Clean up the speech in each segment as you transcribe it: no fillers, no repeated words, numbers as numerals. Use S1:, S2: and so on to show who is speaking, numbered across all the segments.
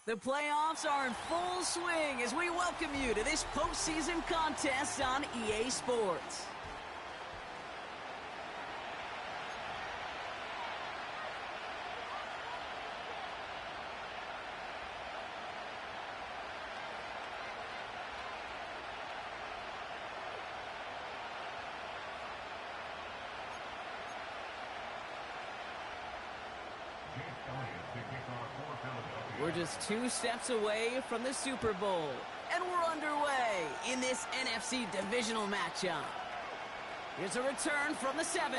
S1: The playoffs are in full swing as we welcome you to this postseason contest on EA Sports. We're just 2 steps away from the Super Bowl, and we're underway in this NFC divisional matchup. Here's a return from the 7.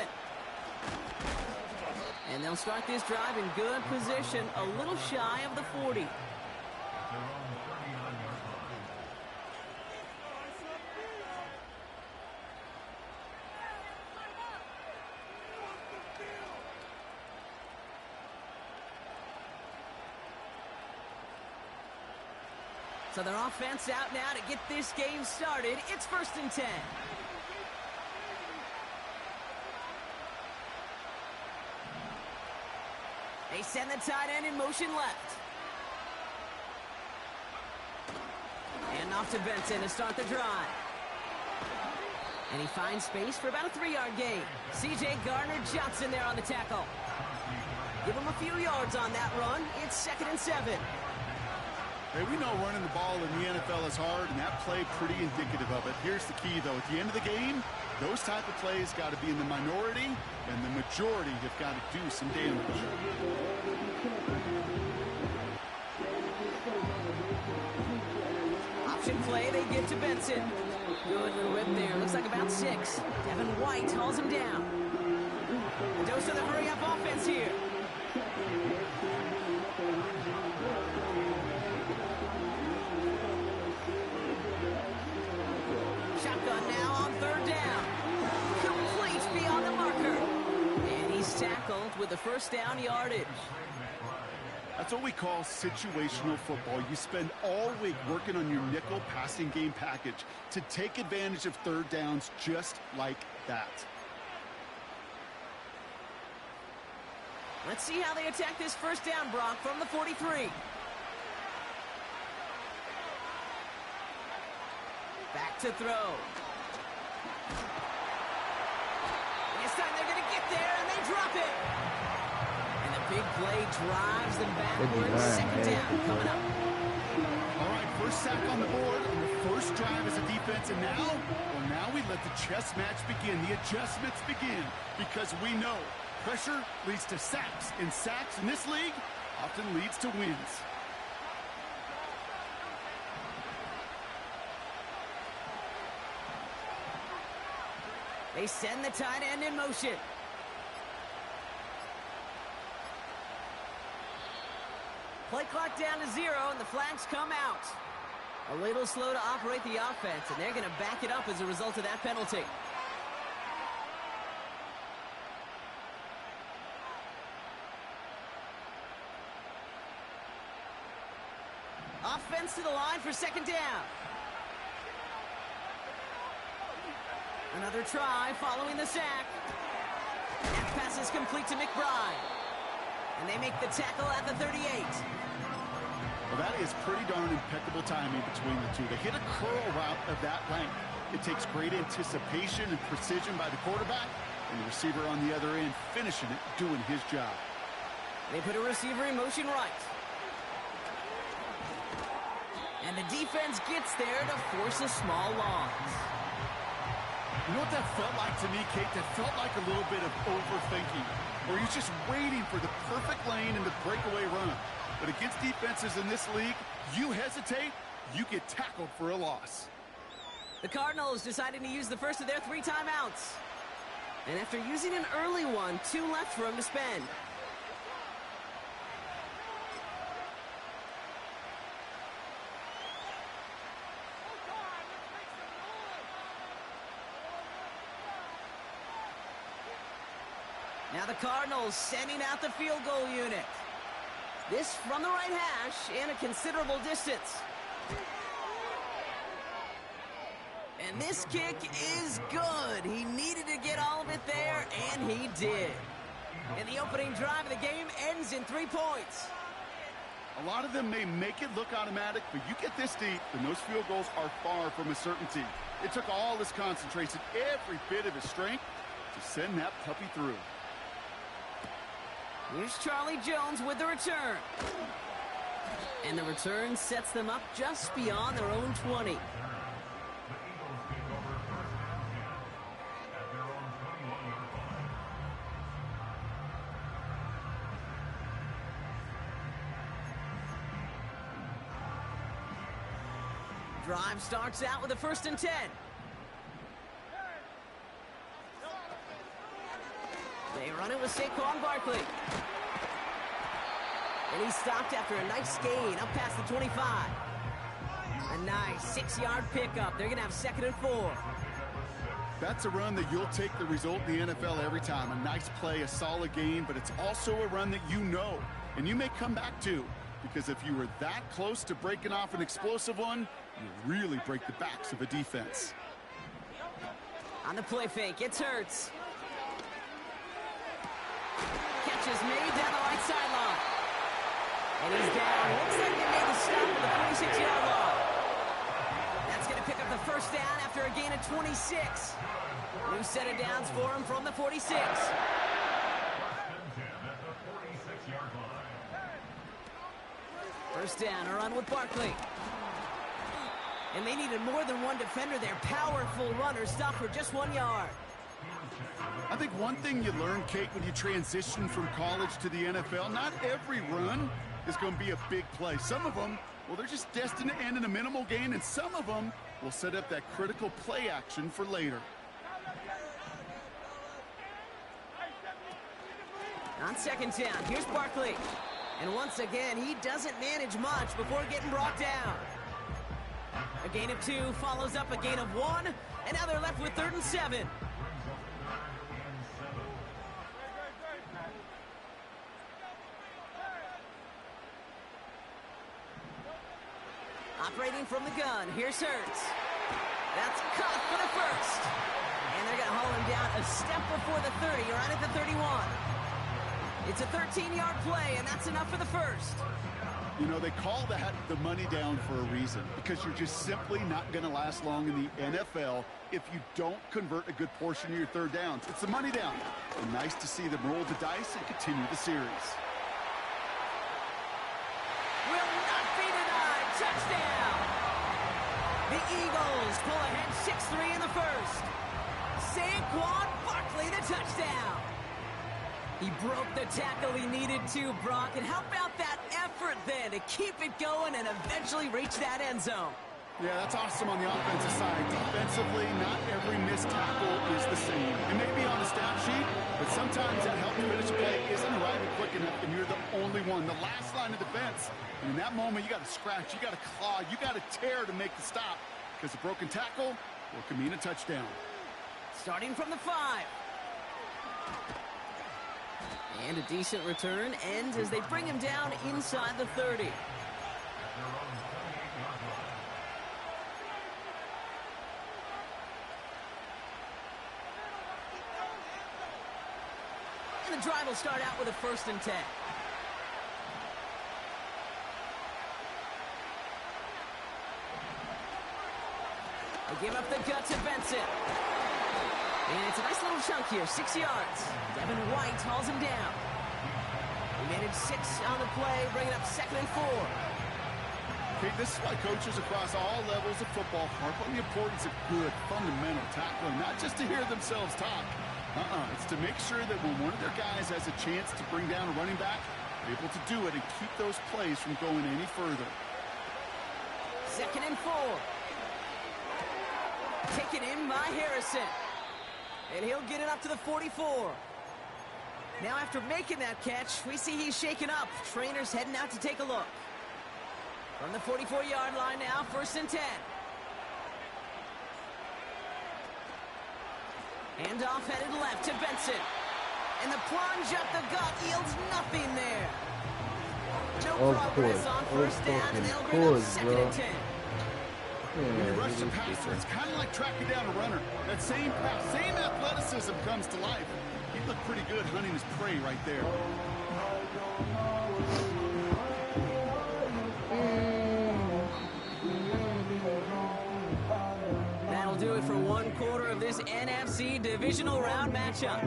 S1: And they'll start this drive in good position, a little shy of the 40. So their offense out now to get this game started. It's 1st and 10. They send the tight end in motion left. And off to Benson to start the drive. And he finds space for about a 3-yard gain. C.J. Gardner-Johnson there on the tackle. Give him a few yards on that run. It's 2nd and 7.
S2: Hey, we know running the ball in the NFL is hard, and that play pretty indicative of it. Here's the key, though. At the end of the game, those type of plays got to be in the minority, and the majority have got to do some damage.
S1: Option play, they get to Benson. Good little whip there. Looks like about 6. Devin White hauls him down. A dose of the hurry-up offense here. Shotgun now on 3rd down. Complete beyond the marker. And he's tackled with the 1st down yardage.
S2: That's what we call situational football. You spend all week working on your nickel passing game package to take advantage of 3rd downs just like that.
S1: Let's see how they attack this 1st down, Brock, from the 43. Back to throw. This time they're going to get there, and they drop it. And the big play drives them backwards. 2nd down coming up.
S2: All right, 1st sack on the board on the 1st drive as a defense, and now we let the chess match begin. The adjustments begin, because we know pressure leads to sacks, and sacks in this league often leads to wins.
S1: They send the tight end in motion. Play clock down to 0, and the flags come out. A little slow to operate the offense, and they're going to back it up as a result of that penalty. Offense to the line for 2nd down. Another try following the sack. That pass is complete to McBride. And they make the tackle at the 38.
S2: Well, that is pretty darn impeccable timing between the two. They hit a curl route of that length. It takes great anticipation and precision by the quarterback, and the receiver on the other end finishing it, doing his job.
S1: They put a receiver in motion right. And the defense gets there to force a small loss.
S2: You know what that felt like to me, Kate? That felt like a little bit of overthinking, where he's just waiting for the perfect lane and the breakaway run. But against defenses in this league, you hesitate, you get tackled for a loss.
S1: The Cardinals decided to use the first of their 3 timeouts. And after using an early one, 2 left for him to spend. Now the Cardinals sending out the field goal unit. This from the right hash and a considerable distance. And this kick is good. He needed to get all of it there, and he did. And the opening drive of the game ends in 3 points.
S2: A lot of them may make it look automatic, but you get this deep, and those field goals are far from a certainty. It took all his concentration, every bit of his strength, to send that puppy through.
S1: Here's Charlie Jones with the return. And the return sets them up just beyond their own 20. Drive starts out with a 1st and 10. They run it with Saquon Barkley. And he stopped after a nice gain up past the 25. A nice 6-yard pickup. They're going to have 2nd and 4.
S2: That's a run that you'll take the result in the NFL every time. A nice play, a solid gain, but it's also a run that you know, and you may come back to, because if you were that close to breaking off an explosive one, you really break the backs of a defense.
S1: On the play fake, it's Hurts. Catch is made down the right sideline. And he's down. Looks like they made the stop at the 46-yard line. That's going to pick up the 1st down after a gain of 26. New set of downs for him from the 46. First down, a run with Barkley. And they needed more than one defender there. Powerful runner, stopped for just 1 yard.
S2: I think one thing you learn, Kate, when you transition from college to the NFL, not every run is going to be a big play. Some of them, well, they're just destined to end in a minimal gain, and some of them will set up that critical play action for later.
S1: On 2nd down, here's Barkley. And once again, he doesn't manage much before getting brought down. A gain of 2 follows up a gain of 1, and now they're left with 3rd and 7. Operating from the gun, here's Hurts. That's caught for the 1st. And they're going to haul him down a step before the 30, right at the 31. It's a 13-yard play, and that's enough for the 1st.
S2: You know, they call that the money down for a reason, because you're just simply not going to last long in the NFL if you don't convert a good portion of your 3rd downs. It's the money down. And nice to see them roll the dice and continue the series.
S1: Will not be denied. Touchdown. The Eagles pull ahead 6-3 in the 1st. Saquon Barkley, the touchdown. He broke the tackle he needed to, Brock. And how about that effort then to keep it going and eventually reach that end zone?
S2: Yeah, that's awesome on the offensive side. Defensively, not every missed tackle is the same. It may be on the stat sheet, but sometimes that help to finish a play isn't arriving quick enough, and you're the only one. The last line of defense. And in that moment, you got to scratch, you got to claw, you got to tear to make the stop, because a broken tackle can mean a touchdown.
S1: Starting from the 5. And a decent return ends as they bring him down inside the 30. And the drive will start out with a 1st and 10. They give up the gut to Benson. And it's a nice little chunk here, 6 yards. Devin White hauls him down. He managed 6 on the play, bringing up 2nd and 4.
S2: Okay, this is why coaches across all levels of football harp on the importance of good, fundamental tackling, not just to hear themselves talk. It's to make sure that when one of their guys has a chance to bring down a running back, they're able to do it and keep those plays from going any further.
S1: 2nd and 4. Taken in by Harrison. And he'll get it up to the 44. Now after making that catch, we see he's shaken up. Trainer's heading out to take a look. From the 44-yard line now, 1st and 10. Handoff headed left to Benson. And the plunge up the gut yields nothing there. No progress on 1st down, and they'll bring up 2nd and 10.
S2: When you rush the passer, it's kind of like tracking down a runner. That same pass, same athleticism comes to life. He looked pretty good hunting his prey right there.
S1: quarter of this NFC divisional round matchup.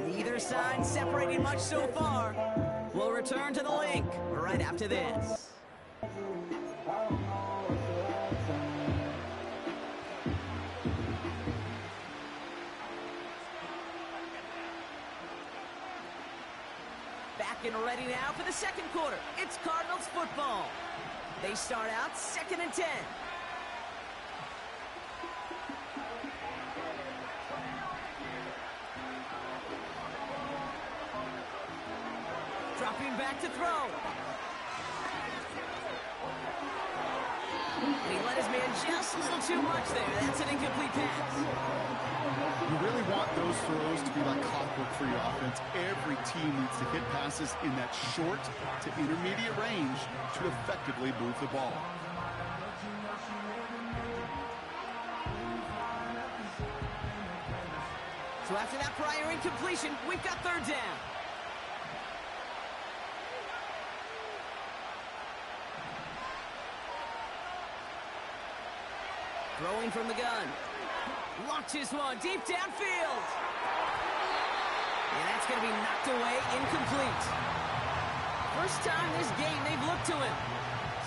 S1: Neither side separating much so far. We'll return to the link right after this. Back and ready now for the second quarter. It's Cardinals football. They start out 2nd and 10. Dropping back to throw. And he let his man just a little too much there. That's an incomplete pass.
S2: You really want those throws to be like clockwork for your offense. Every team needs to hit passes in that short to intermediate range to effectively move the ball.
S1: So after that prior incompletion, we've got 3rd down. Throwing from the gun. Launches one deep downfield. And that's going to be knocked away, incomplete. First time this game they've looked to him.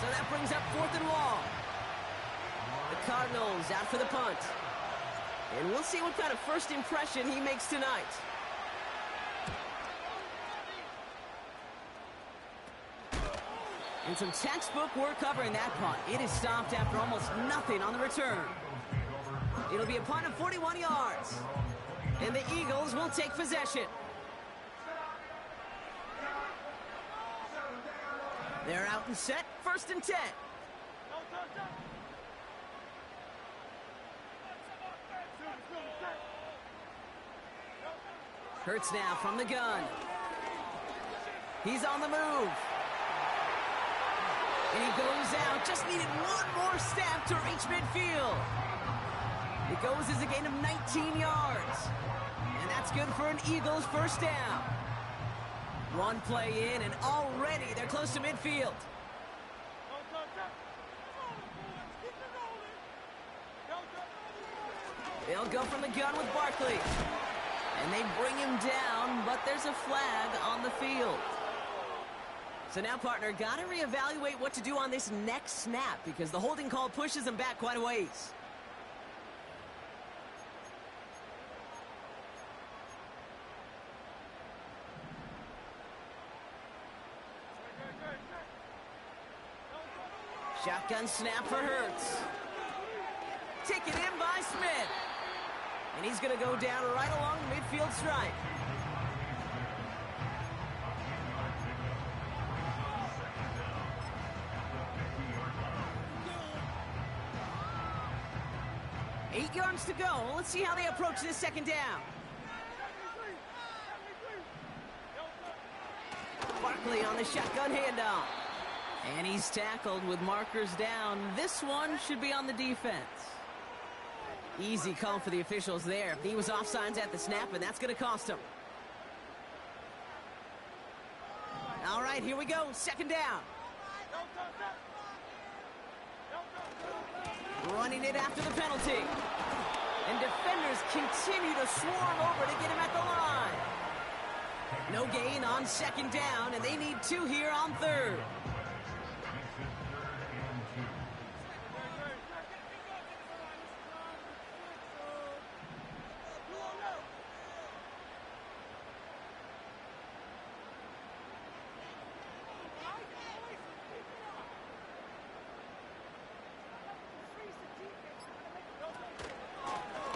S1: So that brings up 4th and long. The Cardinals out for the punt. And we'll see what kind of first impression he makes tonight. And some textbook work covering that punt. It is stopped after almost nothing on the return. It'll be a punt of 41 yards. And the Eagles will take possession. They're out and set. 1st and 10. Hurts now from the gun. He's on the move. And he goes out. Just needed one more step to reach midfield. It goes as a gain of 19 yards. And that's good for an Eagles 1st down. One play in, and already they're close to midfield. They'll go from the gun with Barkley. And they bring him down, but there's a flag on the field. So now, partner, got to reevaluate what to do on this next snap because the holding call pushes him back quite a ways. Shotgun snap for Hurts. Taken in by Smith. And he's going to go down right along the midfield stripe. Eight yards to go. Let's see how they approach this 2nd down. Barkley on the shotgun handoff. And he's tackled with markers down. This one should be on the defense. Easy call for the officials there. He was offsides at the snap, and that's going to cost him. All right, here we go. 2nd down. Running it after the penalty. And defenders continue to swarm over to get him at the line. No gain on 2nd down, and they need 2 here on 3rd.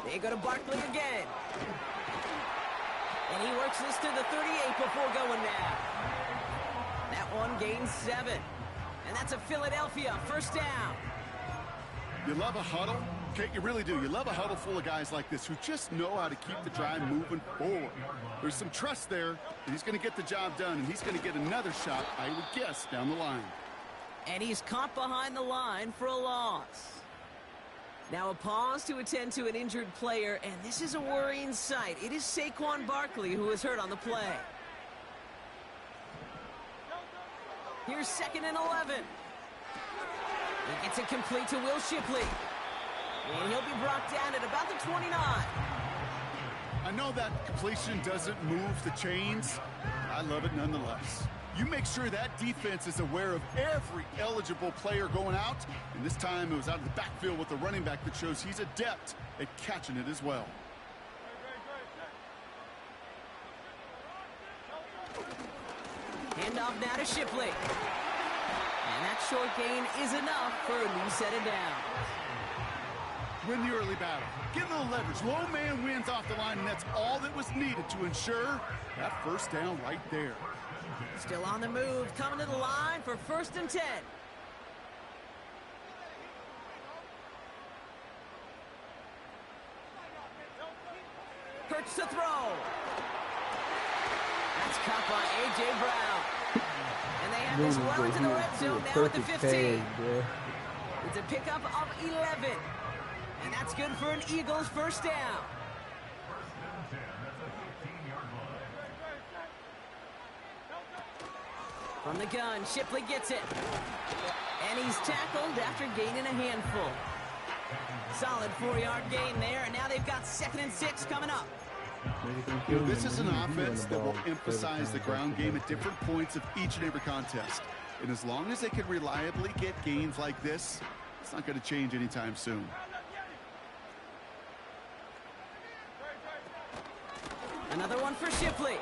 S1: They go to Barkley again. And he works this to the 38 before going now. That one gains 7. And that's a Philadelphia 1st down.
S2: You love a huddle? Okay, you really do. You love a huddle full of guys like this who just know how to keep the drive moving forward. There's some trust there that he's going to get the job done, and he's going to get another shot, I would guess, down the line.
S1: And he's caught behind the line for a loss. Now a pause to attend to an injured player, and this is a worrying sight. It is Saquon Barkley who is hurt on the play. Here's 2nd and 11. He gets it complete to Will Shipley. And he'll be brought down at about the 29.
S2: I know that completion doesn't move the chains. I love it nonetheless. You make sure that defense is aware of every eligible player going out. And this time it was out of the backfield with the running back that shows he's adept at catching it as well.
S1: Handoff now to Shipley. And that short gain is enough for a new set of downs.
S2: Win the early battle. Get a little leverage. Low man wins off the line, and that's all that was needed to ensure that first down right there.
S1: Still on the move, coming to the line for 1st and 10. Perch to throw. That's caught by A.J. Brown. And they have this well into the red zone now at the 15. It's a pickup of 11. And that's good for an Eagles first down. From the gun, Shipley gets it. And he's tackled after gaining a handful. Solid 4-yard gain there, and now they've got 2nd and 6 coming up.
S2: This is an offense that will emphasize the ground game at different points of each and every contest. And as long as they can reliably get gains like this, it's not going to change anytime soon.
S1: Another one for Shipley.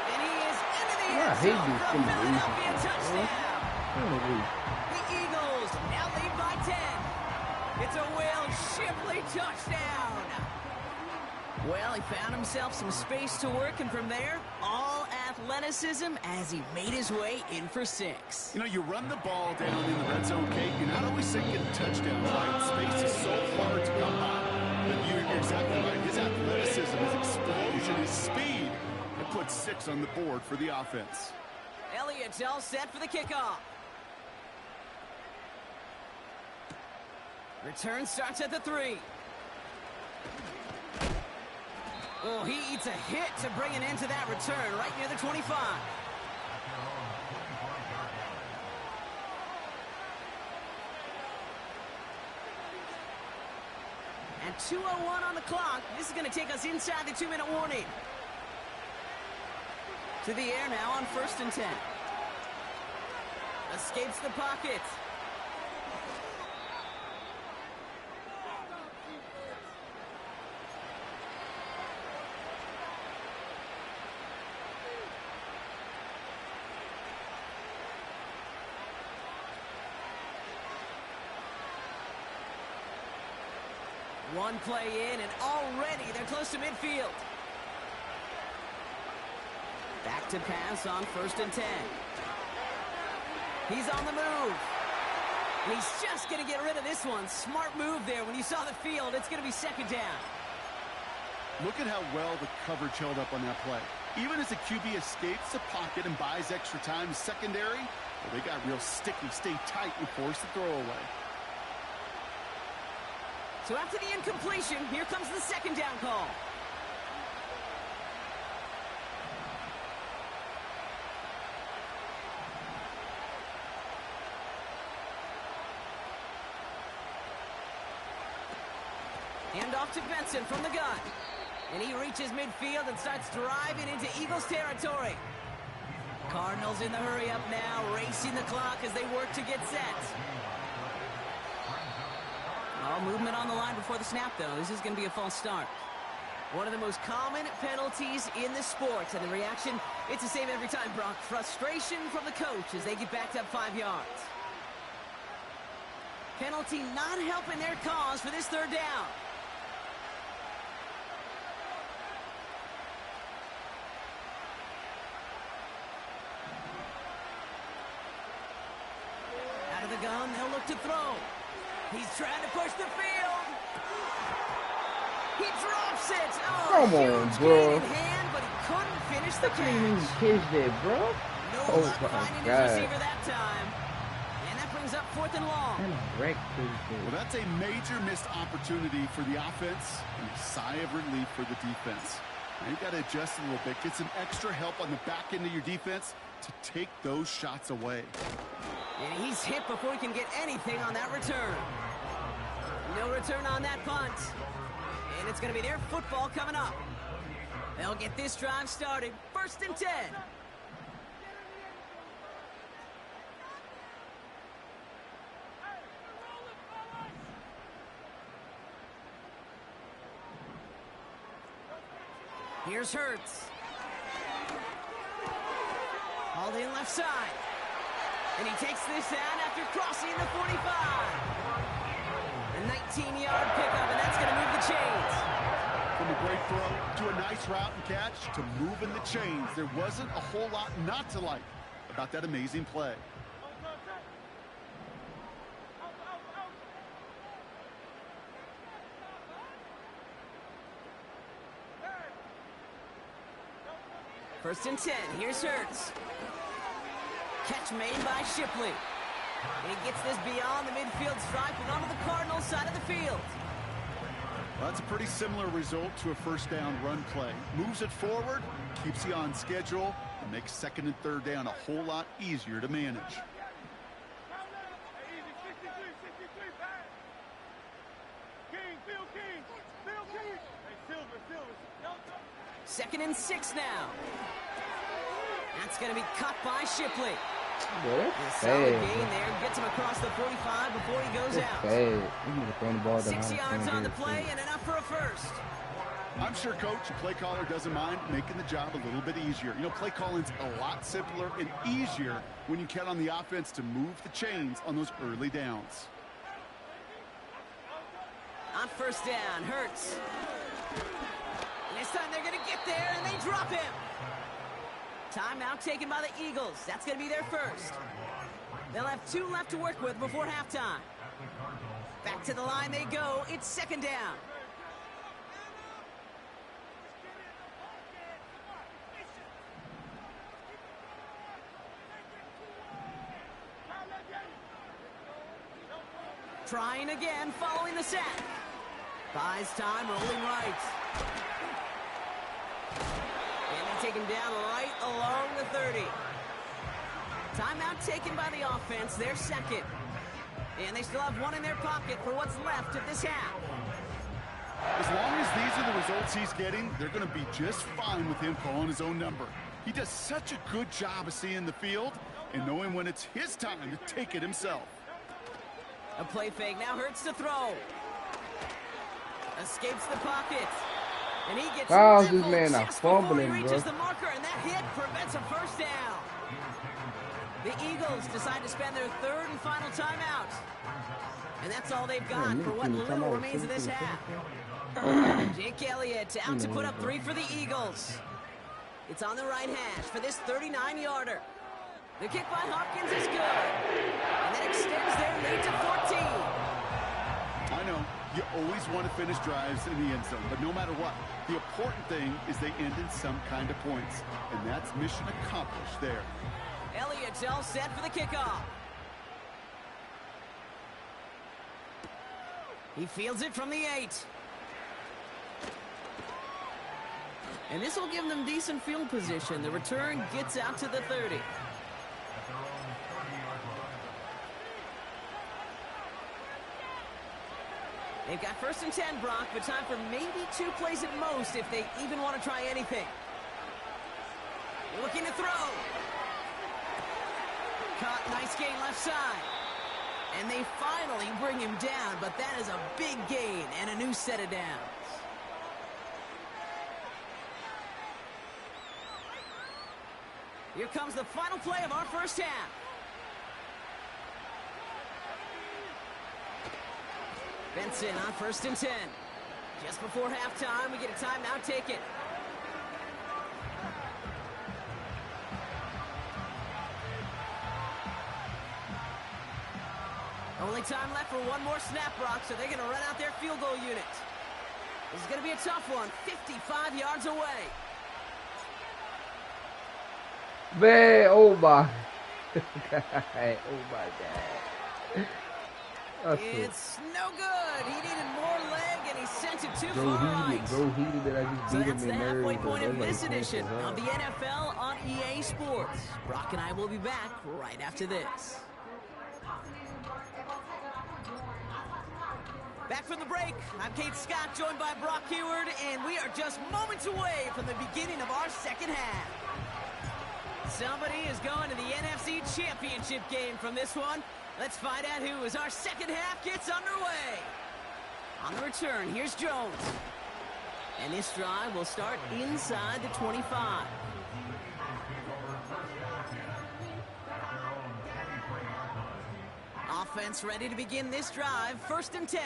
S1: And he is into the
S3: Yeah,
S1: end
S3: he
S1: zone
S3: beats
S1: for a
S3: them
S1: Philadelphia
S3: easy.
S1: touchdown. The Eagles now lead by 10. It's a Will Shipley touchdown. Well, he found himself some space to work, and from there, all athleticism as he made his way in for 6.
S2: You know, you run the ball down in the red zone, Kate, you're not always thinking touchdowns, right? Space is so hard to come by. But you're exactly right. His athleticism, his explosion, his speed, it puts 6 on the board for the offense.
S1: Elliott's all set for the kickoff. Return starts at the 3. Oh, he eats a hit to bring it into that return right near the 25. And 2:01 on the clock. This is going to take us inside the 2-minute warning. To the air now on 1st and 10. Escapes the pocket. One play in, and already they're close to midfield. Back to pass on 1st and 10. He's on the move. And he's just going to get rid of this one. Smart move there. When you saw the field, it's going to be 2nd down.
S2: Look at how well the coverage held up on that play. Even as the QB escapes the pocket and buys extra time secondary, well, they got real sticky, stay tight, and force the throw away.
S1: So after the incompletion, here comes the 2nd down call. Hand off to Benson from the gun. And he reaches midfield and starts driving into Eagles territory. Cardinals in the hurry up now, racing the clock as they work to get set. Oh, movement on the line before the snap, though. This is going to be a false start. One of the most common penalties in the sport. And the reaction, it's the same every time, Brock. Frustration from the coach as they get backed up 5 yards. Penalty not helping their cause for this 3rd down. Out of the gun, they'll look to throw. He's trying to push the field. He drops it. Oh,
S3: come on, bro.
S1: In hand, but he couldn't finish the catch.
S3: Catch that, bro.
S1: No luck finding his receiver that time. And that brings up 4th and long.
S2: Well, that's a major missed opportunity for the offense and a sigh of relief for the defense. Now you got to adjust a little bit, get some extra help on the back end of your defense to take those shots away.
S1: And he's hit before he can get anything on that return. No return on that punt. And it's going to be their football coming up. They'll get this drive started. 1st and 10. Here's Hurts. Hauled in left side. And he takes this down after crossing the 45. A 19-yard pickup, and that's going to move the chains.
S2: From a great throw to a nice route and catch to moving the chains. There wasn't a whole lot not to like about that amazing play.
S1: First and 10. Here's Hurts. Catch made by Shipley. And he gets this beyond the midfield stripe and onto the Cardinals side of the field.
S2: Well, that's a pretty similar result to a first down run play. Moves it forward, keeps you on schedule, and makes 2nd and 3rd down a whole lot easier to manage.
S1: Second and 6 now. That's going to be cut by Shipley. A solid gain there. Gets him across the 45 before he goes out. 6 yards on the play and enough for a first.
S2: I'm sure Coach, the play caller, doesn't mind making the job a little bit easier. You know, play calling's a lot simpler and easier when you count on the offense to move the chains on those early downs.
S1: On first down, Hurts. This time they're going to get there, and they drop him. Timeout taken by the Eagles. That's going to be their first. They'll have 2 left to work with before halftime. Back to the line they go. It's 2nd down. Trying again, following the sack. Buys time, rolling right. And they take him down right along the 30. Timeout taken by the offense, their second. And they still have 1 in their pocket for what's left of this half.
S2: As long as these are the results he's getting, they're going to be just fine with him calling his own number. He does such a good job of seeing the field and knowing when it's his time to take it himself.
S1: A play fake, now Hurts to throw. Escapes the pocket. And he gets
S3: this man
S1: just before he
S3: fumbling,
S1: reaches
S3: bro.
S1: the marker, and that hit prevents a first down. The Eagles decide to spend their 3rd and final timeout. And that's all they've got for what little remains of this half. Jake Elliott out to put up 3 for the Eagles. It's on the right hash for this 39-yarder. The kick by Hopkins is good. And that extends their lead to 14.
S2: I know, you always want to finish drives in the end zone, but no matter what, the important thing is they end in some kind of points. And that's mission accomplished there.
S1: Elliott's all set for the kickoff. He fields it from the 8. And this will give them decent field position. The return gets out to the 30. They've got 1st and 10, Brock, but time for maybe 2 plays at most if they even want to try anything. Looking to throw. Caught, nice gain left side. And they finally bring him down, but that is a big gain and a new set of downs. Here comes the final play of our first half. Benson on 1st and 10. Just before halftime, we get a timeout taken. Only time left for 1 more snap, Brock, so they're going to run out their field goal unit. This is going to be a tough one, 55 yards away.
S3: Man, oh my God. Oh my God.
S1: It's no good. He needed more leg, and he sent it too
S3: Bro,
S1: far right.
S3: heated that I just
S1: So
S3: beat
S1: that's
S3: him
S1: the
S3: in
S1: halfway
S3: nerves,
S1: point
S3: bro.
S1: of this
S3: That's like
S1: edition
S3: crazy,
S1: of the NFL on EA Sports. Brock and I will be back right after this. Back from the break, I'm Kate Scott, joined by Brock Heward, and we are just moments away from the beginning of our second half. Somebody is going to the NFC Championship game from this one. Let's find out who as our second half gets underway. On the return, here's Jones. And this drive will start inside the 25. Offense ready to begin this drive, 1st and 10.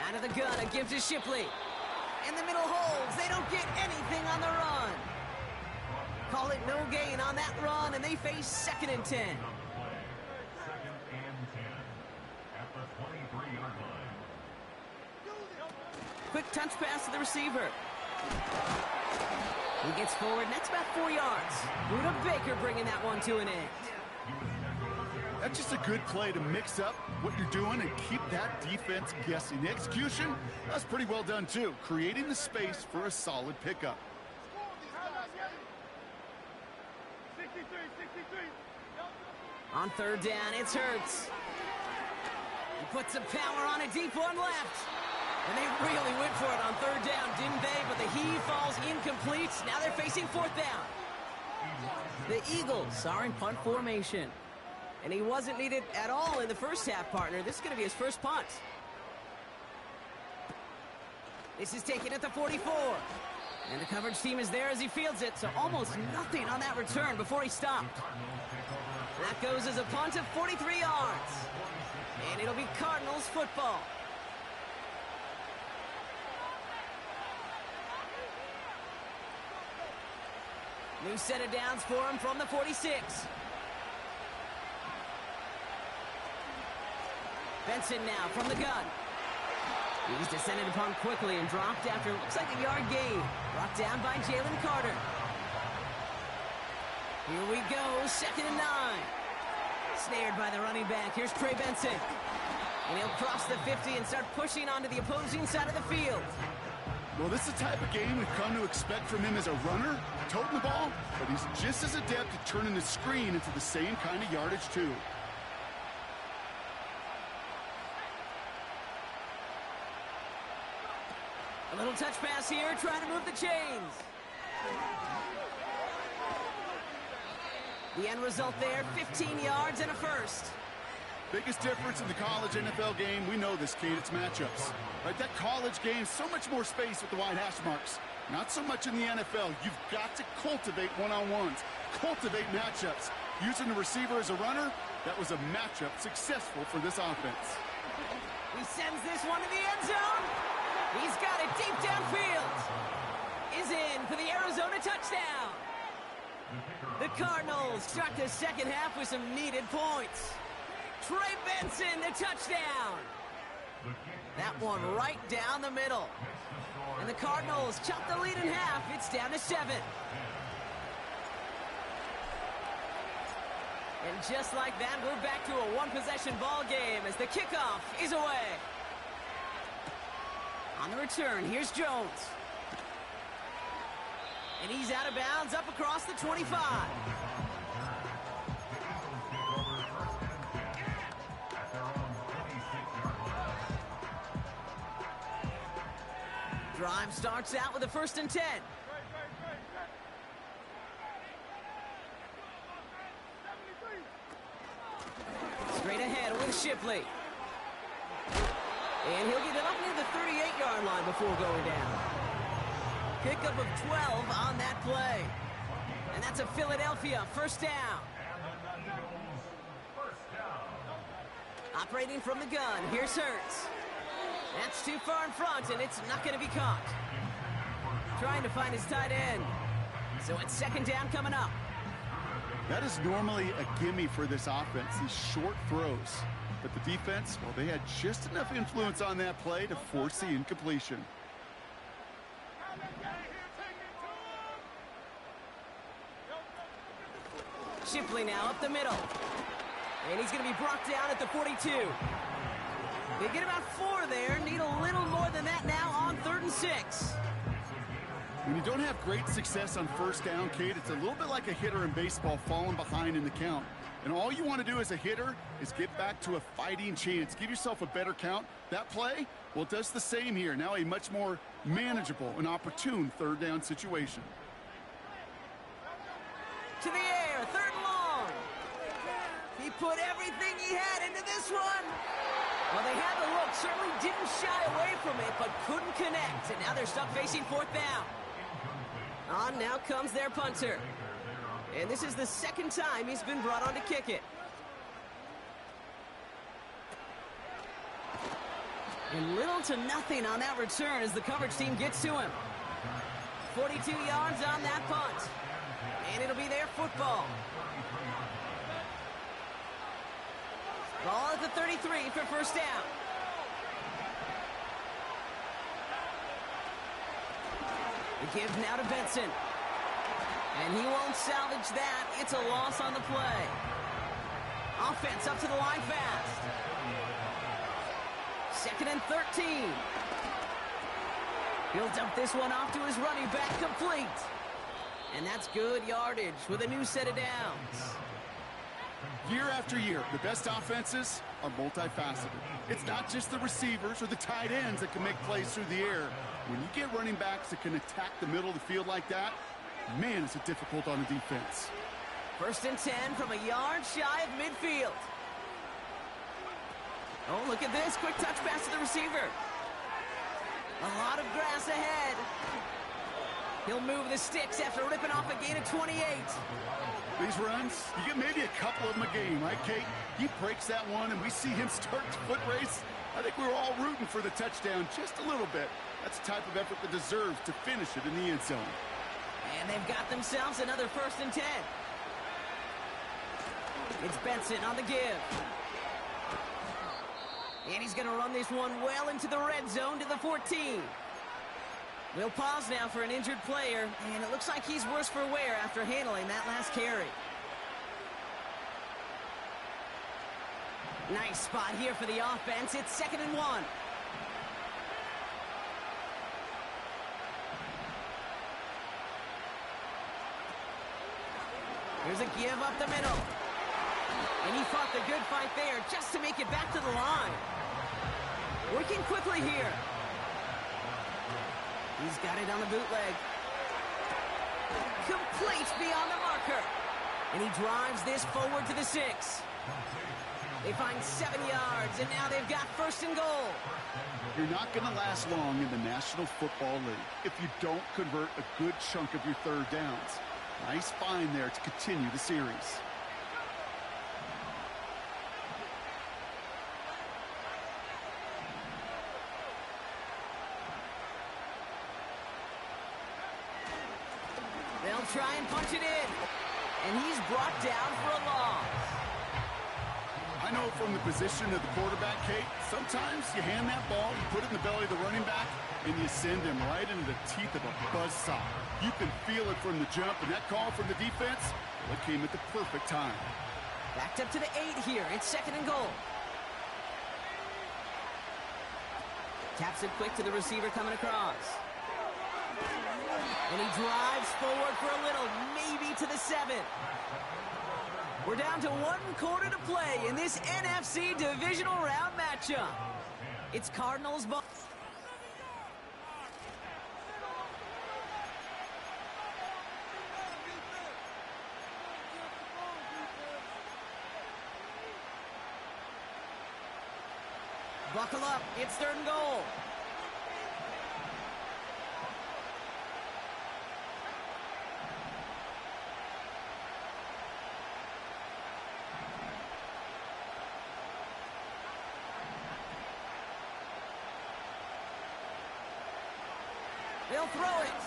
S1: Out of the gun, it gives to Shipley. In the middle holds, they don't get anything on the run. Call it no gain on that run, and they face 2nd and 10. Quick touch pass to the receiver. He gets forward, and that's about 4 yards. Buda Baker bringing that one to an end.
S2: That's just a good play to mix up what you're doing and keep that defense guessing. The execution, that's pretty well done too, creating the space for a solid pickup.
S1: On 3rd down, it's Hurts. He puts some power on a deep one left. And they really went for it on 3rd down, didn't they? But the heave falls incomplete. Now they're facing 4th down. The Eagles are in punt formation. And he wasn't needed at all in the first half, partner. This is going to be his first punt. This is taken at the 44. And the coverage team is there as he fields it. So almost nothing on that return before he stopped. That goes as a punt of 43 yards. And it'll be Cardinals football. New set of downs for him from the 46. Benson now from the gun. He's descended upon quickly and dropped after looks like a yard gain. Brought down by Jalen Carter. Here we go, 2nd and 9. Snared by the running back. Here's Trey Benson. And he'll cross the 50 and start pushing onto the opposing side of the field.
S2: Well, this is the type of game we've come to expect from him as a runner, toting the ball, but he's just as adept at turning the screen into the same kind of yardage, too.
S1: A little touch pass here, trying to move the chains. The end result there, 15 yards and a first.
S2: Biggest difference in the college NFL game, we know this, Kate, it's matchups. Right, that college game, so much more space with the wide hash marks. Not so much in the NFL. You've got to cultivate one-on-ones, cultivate matchups. Using the receiver as a runner, that was a matchup successful for this offense.
S1: He sends this one to the end zone. He's got it deep downfield. Is in for the Arizona touchdown. The Cardinals start the second half with some needed points. Trey Benson, the touchdown. That one right down the middle. And the Cardinals chop the lead in half. It's down to 7. And just like that, we're back to a one-possession ball game as the kickoff is away. On the return, here's Jones. And he's out of bounds up across the 25. Drive starts out with a 1st and 10. Straight ahead with Shipley. And he'll get it up near the 38-yard line before going down. Pickup of 12 on that play. And that's a Philadelphia 1st down. Operating from the gun, here's Hurts. That's too far in front, and it's not going to be caught. Trying to find his tight end. So it's 2nd down coming up.
S2: That is normally a gimme for this offense, these short throws. But the defense, well, they had just enough influence on that play to force the incompletion.
S1: Shipley now up the middle. And he's going to be brought down at the 42. They get about 4 there. Need a little more than that now on 3rd and 6.
S2: When you don't have great success on 1st down, Kate, it's a little bit like a hitter in baseball falling behind in the count. And all you want to do as a hitter is get back to a fighting chance. Give yourself a better count. That play, well, it does the same here. Now a much more manageable and opportune third down situation.
S1: To the air, third and long. He put everything he had into this one. Well, they had the look, certainly didn't shy away from it, but couldn't connect. And now they're stuck facing fourth down. On now comes their punter. And this is the second time he's been brought on to kick it. And little to nothing on that return as the coverage team gets to him. 42 yards on that punt. And it'll be their football. Ball at the 33 for first down. The give now to Benson. And he won't salvage that. It's a loss on the play. Offense up to the line fast. Second and 13. He'll dump this one off to his running back, complete. And that's good yardage with a new set of downs.
S2: Year after year, the best offenses are multifaceted. It's not just the receivers or the tight ends that can make plays through the air. When you get running backs that can attack the middle of the field like that, man, is it difficult on the defense.
S1: First and 10 from a yard shy of midfield. Oh, look at this. Quick touch pass to the receiver. A lot of grass ahead. He'll move the sticks after ripping off a gain of 28.
S2: These runs, you get maybe a couple of them a game, right, Kate? He breaks that one, and we see him start the foot race. I think we were all rooting for the touchdown just a little bit. That's the type of effort that deserves to finish it in the end zone.
S1: And they've got themselves another first and 10. It's Benson on the give. And he's going to run this one well into the red zone to the 14. We'll pause now for an injured player, and it looks like he's worse for wear after handling that last carry. Nice spot here for the offense. It's 2nd and 1. Here's a give up the middle. And he fought the good fight there just to make it back to the line. Working quickly here. He's got it on the bootleg. Complete beyond the marker. And he drives this forward to the 6. They find 7 yards, and now they've got first and goal.
S2: You're not going to last long in the National Football League if you don't convert a good chunk of your third downs. Nice find there to continue the series.
S1: They'll try and punch it in. And he's brought down for a loss.
S2: I know from the position of the quarterback, Kate, sometimes you hand that ball, you put it in the belly of the running back, and you send him right into the teeth of a buzzsaw. You can feel it from the jump, and that call from the defense, well, it came at the perfect time.
S1: Backed up to the 8 here. It's 2nd and goal. Taps it quick to the receiver coming across. And he drives forward for a little, maybe to the 7. We're down to 1 quarter to play in this NFC divisional round matchup. It's Cardinals ball. Buckle up, it's 3rd and goal. They'll throw it.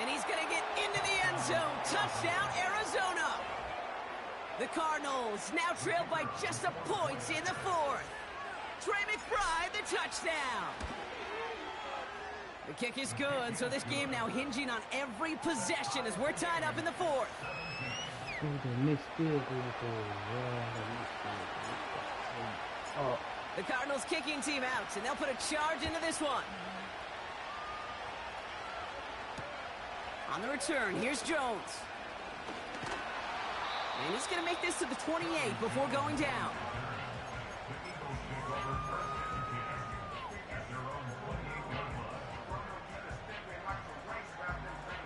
S1: And he's going to get into the end zone. Touchdown, Arizona. The Cardinals now trail by just a point in the 4th. Trey McBride, the touchdown. The kick is good, so this game now hinging on every possession as we're tied up in the 4th. The Cardinals kicking team out, and they'll put a charge into this one. On the return, here's Jones. And he's going to make this to the 28 before going down.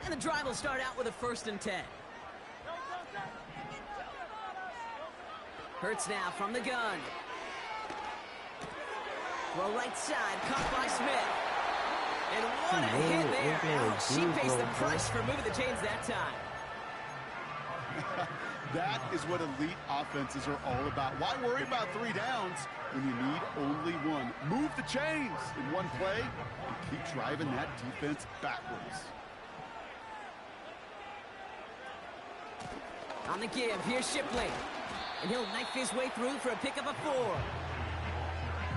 S1: And the drive will start out with a 1st and 10. Hurts now from the gun. Throw right side, caught by Smith. And what a hit there. Oh, she pays the price for moving the chains that time.
S2: That is what elite offenses are all about. Why worry about 3 downs when you need only 1? Move the chains in one play and keep driving that defense backwards.
S1: On the give, here's Shipley. And he'll knife his way through for a pickup of 4.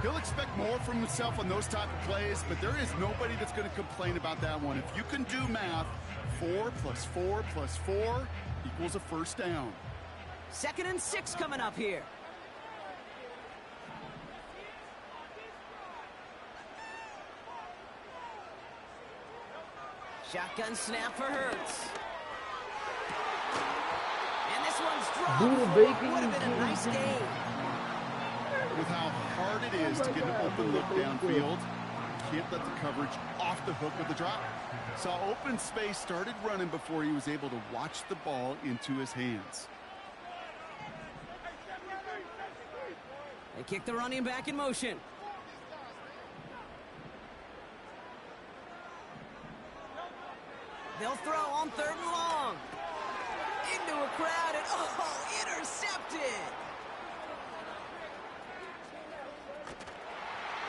S2: He'll expect more from himself on those type of plays, but there is nobody that's going to complain about that one. If you can do math, 4 + 4 + 4 equals a 1st down.
S1: 2nd and 6 coming up here. Shotgun snap for Hurts. And this one's dropped. Would have been a nice game.
S2: With how hard it is to get an open look downfield, you can't let the coverage off the hook of the drop. Saw open space, started running before he was able to watch the ball into his hands.
S1: They kick the running back in motion. They'll throw on 3rd and long. Into a crowd and, oh, intercepted.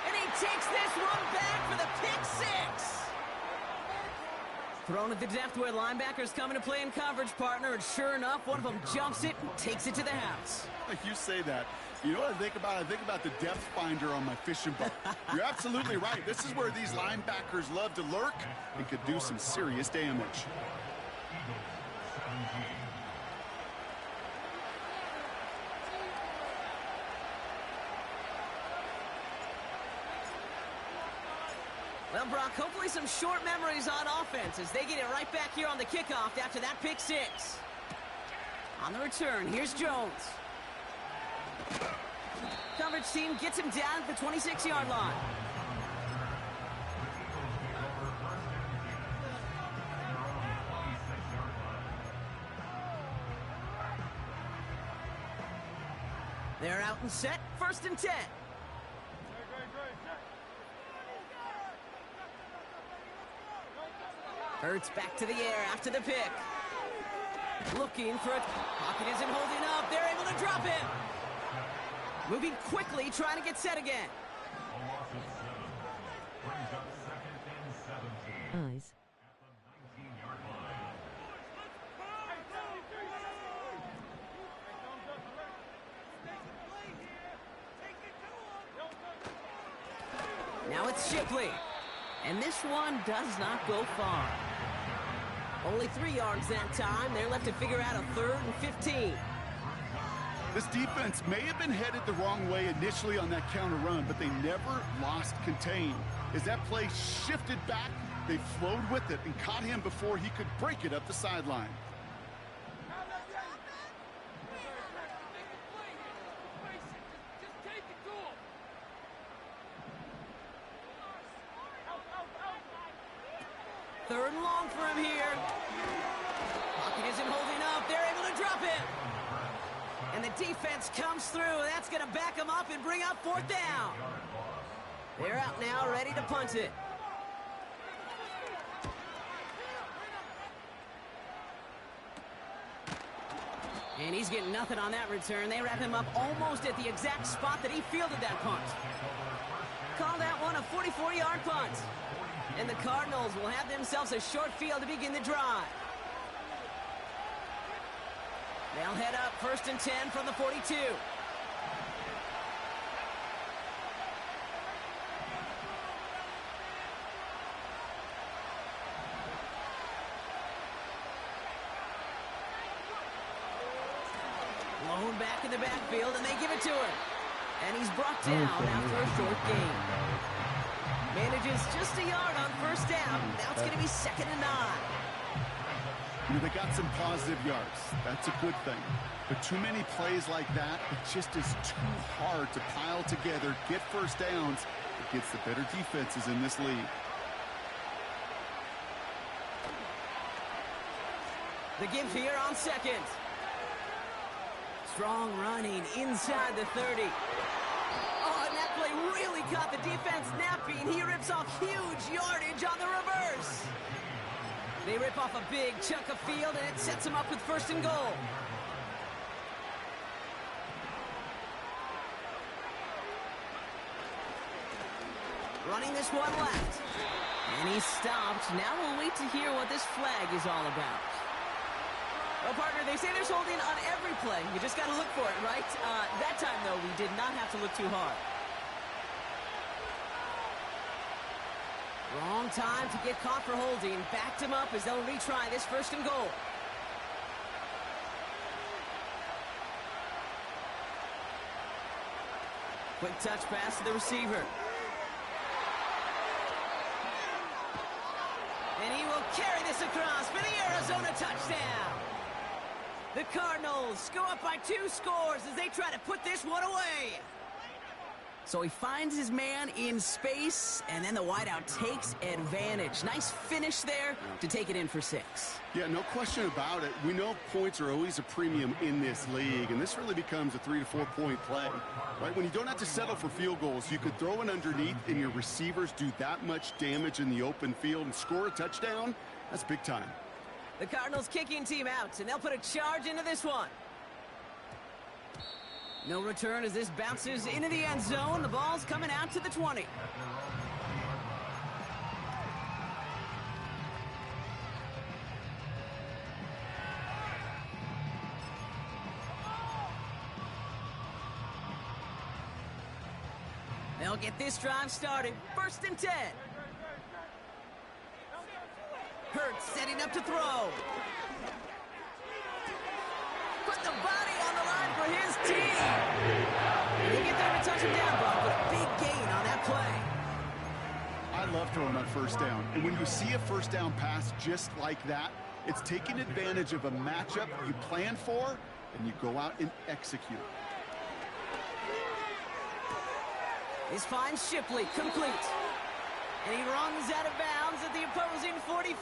S1: And he takes this one back for the pick 6. Thrown at the depth where linebackers coming to play in coverage, partner, and sure enough, one of them jumps it and takes it to the house.
S2: You say that. You know what I think about? I think about the depth finder on my fishing boat. You're absolutely right. This is where these linebackers love to lurk and could do some serious damage.
S1: Well, Brock, hopefully some short memories on offense as they get it right back here on the kickoff after that pick 6. On the return, here's Jones. Coverage team gets him down at the 26-yard line. They're out and set, 1st and 10. Hurts back to the air after the pick. Looking for it. Pocket isn't holding up. They're able to drop him. Moving quickly, trying to get set again.
S4: Eyes.
S1: Now it's Shipley. And this one does not go far. Only 3 yards that time. They're left to figure out a 3rd and 15.
S2: This defense may have been headed the wrong way initially on that counter run, but they never lost contain. As that play shifted back, they flowed with it and caught him before he could break it up the sideline.
S1: Third and long for him here. Pocket isn't holding up. They're able to drop him. And the defense comes through. That's going to back them up and bring up 4th down. They're out now, ready to punt it. And he's getting nothing on that return. They wrap him up almost at the exact spot that he fielded that punt. Call that one a 44-yard punt. And the Cardinals will have themselves a short field to begin the drive. They'll head up 1st and 10 from the 42. Blown back in the backfield, and they give it to him. And he's brought down after a short gain. Manages just a yard on 1st down. Now it's going to be 2nd and 9.
S2: They got some positive yards. That's a good thing. But too many plays like that, it just is too hard to pile together, get first downs against the better defenses in this league.
S1: The give here on second. Strong running inside the 30. Oh, and that play really caught the defense napping. He rips off huge yardage on the reverse. They rip off a big chunk of field, and it sets them up with 1st and goal. Running this one left. And he's stopped. Now we'll wait to hear what this flag is all about. Well, partner, they say there's holding on every play. You just got to look for it, right? That time, though, we did not have to look too hard. Wrong time to get caught for holding. Backed him up as they'll retry this 1st and goal. Quick touch pass to the receiver. And he will carry this across for the Arizona touchdown. The Cardinals go up by 2 scores as they try to put this one away. So he finds his man in space, and then the wideout takes advantage. Nice finish there to take it in for 6.
S2: Yeah, no question about it. We know points are always a premium in this league, and this really becomes a 3 to 4 point play. Right? When you don't have to settle for field goals, you could throw it underneath, and your receivers do that much damage in the open field and score a touchdown. That's big time.
S1: The Cardinals kicking team out, and they'll put a charge into this one. No return as this bounces into the end zone. The ball's coming out to the 20. They'll get this drive started. 1st and 10. Hurts setting up to throw. Put the body on the line for his team. They get there to touch him down, Bob, but a big gain on that play.
S2: I love throwing on 1st down. And when you see a 1st down pass just like that, it's taking advantage of a matchup you plan for, and you go out and execute.
S1: This finds Shipley, complete. And he runs out of bounds at the opposing 45.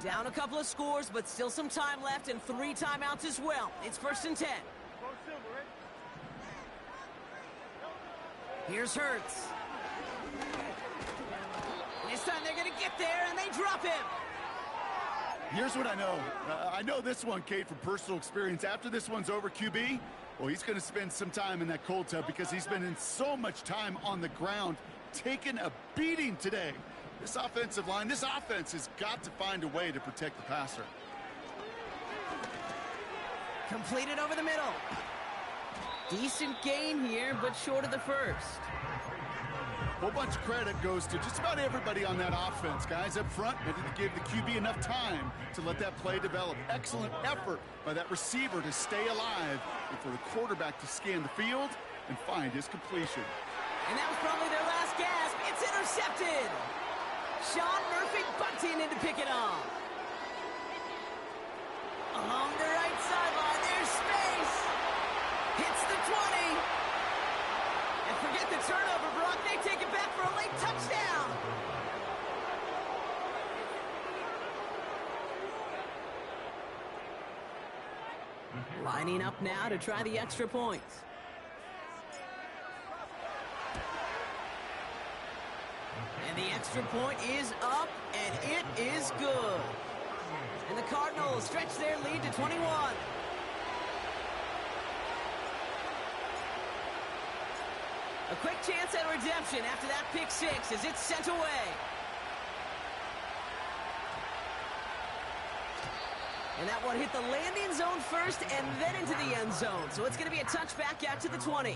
S1: Down a couple of scores, but still some time left and 3 timeouts as well. It's 1st and 10. Here's Hurts. This time they're going to get there, and they drop him.
S2: Here's what I know. I know this one, Kate, from personal experience. After this one's over, QB, well, he's going to spend some time in that cold tub because he's been in so much time on the ground, taking a beating today. This offensive line, this offense has got to find a way to protect the passer.
S1: Completed over the middle. Decent gain here, but short of the 1st.
S2: A whole bunch of credit goes to just about everybody on that offense. Guys up front, they didn't give the QB enough time to let that play develop. Excellent effort by that receiver to stay alive and for the quarterback to scan the field and find his completion.
S1: And that was probably their last gasp. It's intercepted. Sean Murphy bunting in to pick it off. Along the right sideline, there's space. Hits the 20. And forget the turnover, Brock. They take it back for a late touchdown. Lining up now to try the extra point. And the extra point is up, and it is good. And the Cardinals stretch their lead to 21. A quick chance at redemption after that pick 6 as it's sent away. And that one hit the landing zone first and then into the end zone. So it's going to be a touchback out to the 20.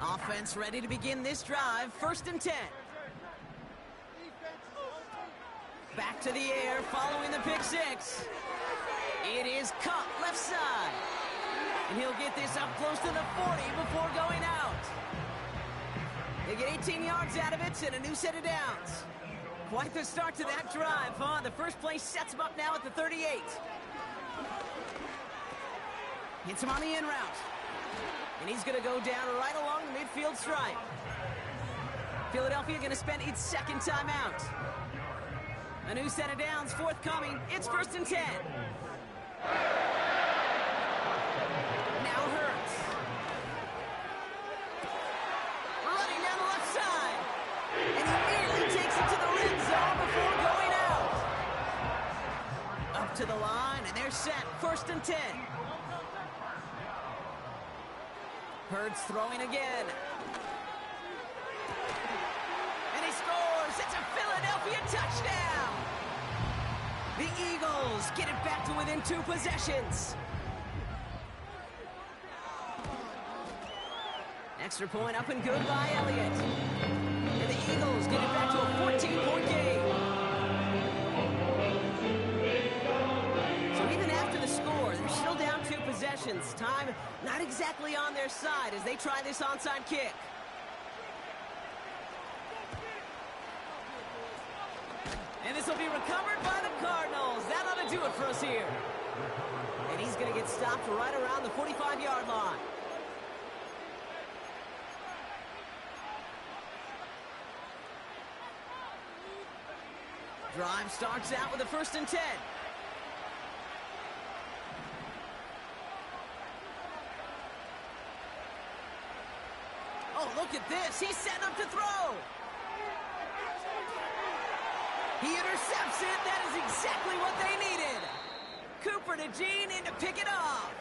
S1: Offense ready to begin this drive. 1st and 10. Back to the air following the pick six. It is Cup left side. And he'll get this up close to the 40 before going out. They get 18 yards out of it and a new set of downs. Quite the start to that drive, huh? The first play sets him up now at the 38. Hits him on the in route. And he's going to go down right along the midfield stripe. Philadelphia going to spend its 2nd timeout. A new set of downs forthcoming. It's 1st and 10. Now Hurts. Running down the left side. And he nearly takes it to the red zone before going out. Up to the line, and they're set. 1st and 10. Hurts throwing again. And he scores. It's a Philadelphia touchdown. The Eagles get it back to within 2 possessions. Extra point up and good by Elliott. And the Eagles get it back to a 14-point game. So even after the score, they're still down 2 possessions. Time not exactly on their side as they try this onside kick. And this will be recovered by the Cardinals. That ought to do it for us here. And he's going to get stopped right around the 45-yard line. Drive starts out with a 1st and 10. Oh, look at this. He's setting up to throw. He intercepts it. That is exactly what they needed. Cooper to Gene in to pick it off.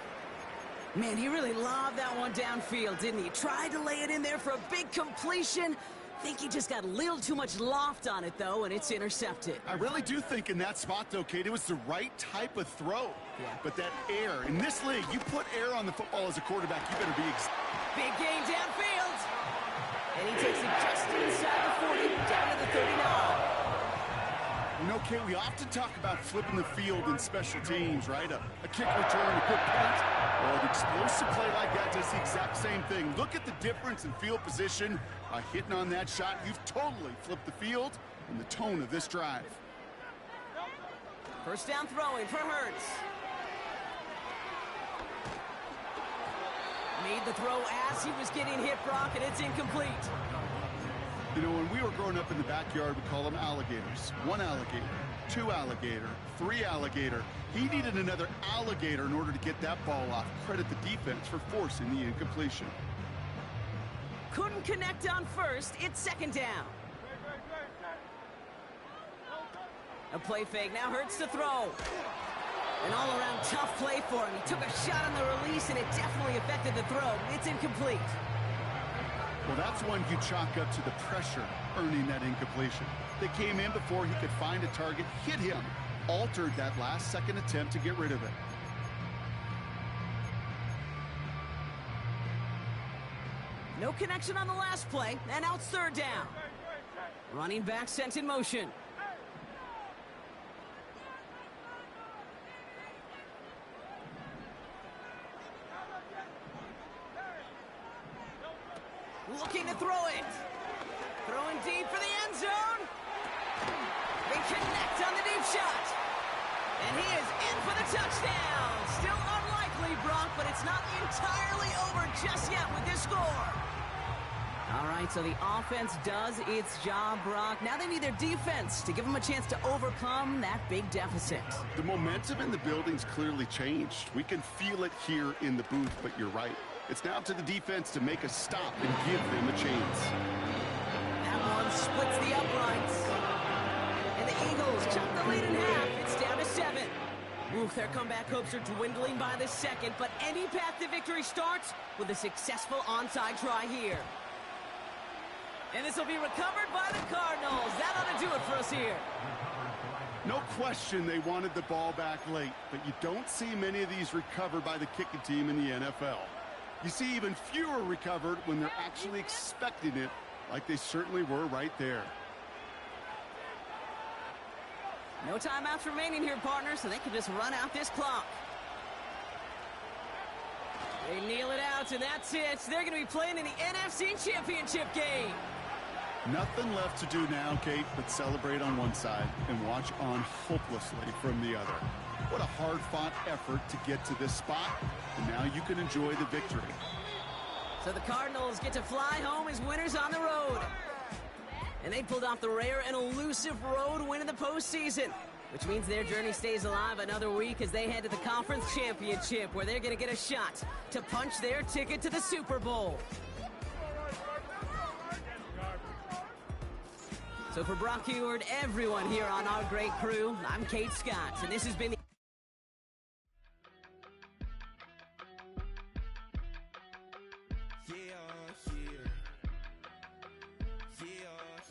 S1: Man, he really lobbed that one downfield, didn't he? Tried to lay it in there for a big completion. Think he just got a little too much loft on it, though, and it's intercepted.
S2: I really do think in that spot, though, Kate, it was the right type of throw.
S1: Yeah.
S2: But that air, in this league, you put air on the football as a quarterback, you better be...
S1: Big gain downfield. And he takes it just inside the 40, down to the 39.
S2: You know, Kate, we often talk about flipping the field in special teams, right? A kick return, a quick punt. Well, an explosive play like that does the exact same thing. Look at the difference in field position. By hitting on that shot, you've totally flipped the field and the tone of this drive.
S1: 1st down throwing for Hurts. Made the throw as he was getting hit, Brock, and it's incomplete.
S2: You know, when we were growing up in the backyard, we call them alligators. 1 alligator, 2 alligator, 3 alligator. He needed another alligator in order to get that ball off. Credit the defense for forcing the incompletion.
S1: Couldn't connect on 1st. It's 2nd down. A play fake. Now Hurts to throw. An all-around tough play for him. He took a shot on the release, and it definitely affected the throw. It's incomplete.
S2: Well, that's one you chalk up to the pressure earning that incompletion. They came in before he could find a target, hit him, altered that last-second attempt to get rid of it.
S1: No connection on the last play, and now it's 3rd down. Running back sent in motion. Looking to throw it. Throwing deep for the end zone. They connect on the deep shot. And he is in for the touchdown. Still unlikely, Brock, but it's not entirely over just yet with this score. All right, so the offense does its job, Brock. Now they need their defense to give them a chance to overcome that big deficit.
S2: The momentum in the building's clearly changed. We can feel it here in the booth, but you're right. It's now up to the defense to make a stop and give them a chance.
S1: That one splits the uprights. And the Eagles chop the lead in half. It's down to 7. Oof, their comeback hopes are dwindling by the second, but any path to victory starts with a successful onside try here. And this will be recovered by the Cardinals. That ought to do it for us here.
S2: No question they wanted the ball back late, but you don't see many of these recovered by the kicking team in the NFL. You see even fewer recovered when they're actually expecting it, like they certainly were right there.
S1: No timeouts remaining here, partner, so they can just run out this clock. They kneel it out, and that's it. They're going to be playing in the NFC Championship game.
S2: Nothing left to do now, Kate, but celebrate on one side and watch on hopelessly from the other. What a hard-fought effort to get to this spot, and now you can enjoy the victory.
S1: So the Cardinals get to fly home as winners on the road. And they pulled off the rare and elusive road win in the postseason, which means their journey stays alive another week as they head to the Conference Championship, where they're going to get a shot to punch their ticket to the Super Bowl. So for Brock Heward, everyone here on our great crew, I'm Kate Scott, and this has been the